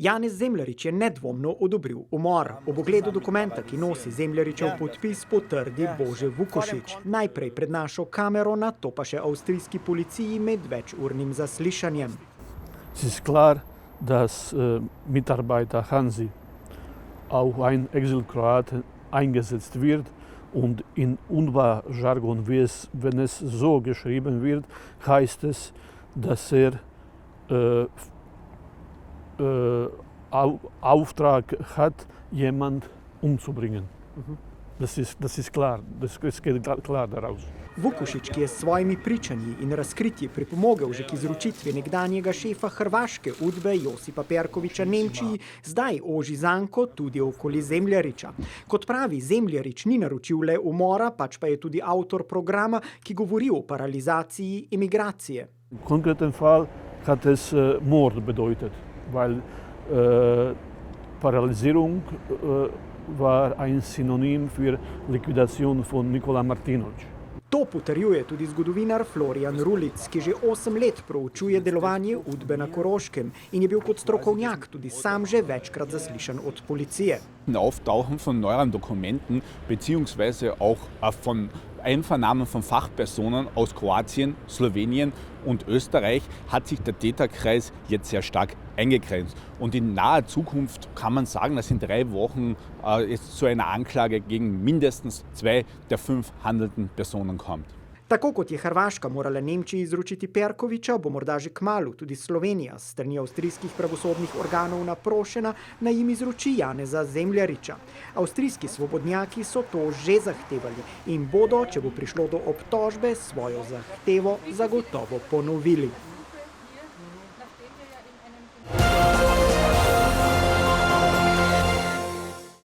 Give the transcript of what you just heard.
Janez Zemljarič je nedvomno odobril umor. Ob ogledu dokumenta, ki nosi Zemljaričev podpis, potrdi Bože Vukošič. Najprej pred našo kamero, nato pa še avstrijski policiji med večurnim zaslišanjem. Es ist klar, dass Mitarbeiter Hansi auf ein Exilkroat eingesetzt wird und in UNRWA-Jargon, wenn es so geschrieben wird, heißt es, dass Auftrag hat, jemand umzubringen. Das ist klar, das geht klar daraus. Vukošič, ki je s svojimi pričanji in razkritji pripomogel že k izročitvi nekdanjega šefa hrvaške UDBE Josipa Perkovića Nemčiji, zdaj oži zanko tudi okoli Zemljariča. Kot pravi, Zemljarič ni naročil le umora, pač pa je tudi avtor programa, ki govori o paralizaciji emigracije. Konkreten Fall hat es Mord bedeutet, weil Paralysierung war ein Synonym für Liquidation von Nikola Martinović. To potrjuje tudi zgodovinar Florian Rulic, ki že 8 let proučuje delovanje UDBE na Koroškem in je bil kot strokovnjak tudi sam že večkrat zaslišan od policije. Auftauchen von neueren Dokumenten beziehungsweise auch von Einvernahmen von Fachpersonen aus Kroatien, Slowenien und Österreich hat sich der Täterkreis jetzt sehr stark eingegrenzt. Und in naher Zukunft kann man sagen, dass in 3 Wochen es zu einer Anklage gegen mindestens 2 der 5 handelnden Personen kommt. Tako kot je Hrvaška morala Nemčiji izročiti Perkovića, bo morda že kmalu tudi Slovenija s strani avstrijskih pravosodnih organov naprošena, naj jim izroči Janeza Zemljariča. Avstrijski svobodnjaki so to že zahtevali in bodo, če bo prišlo do obtožbe, svojo zahtevo zagotovo ponovili.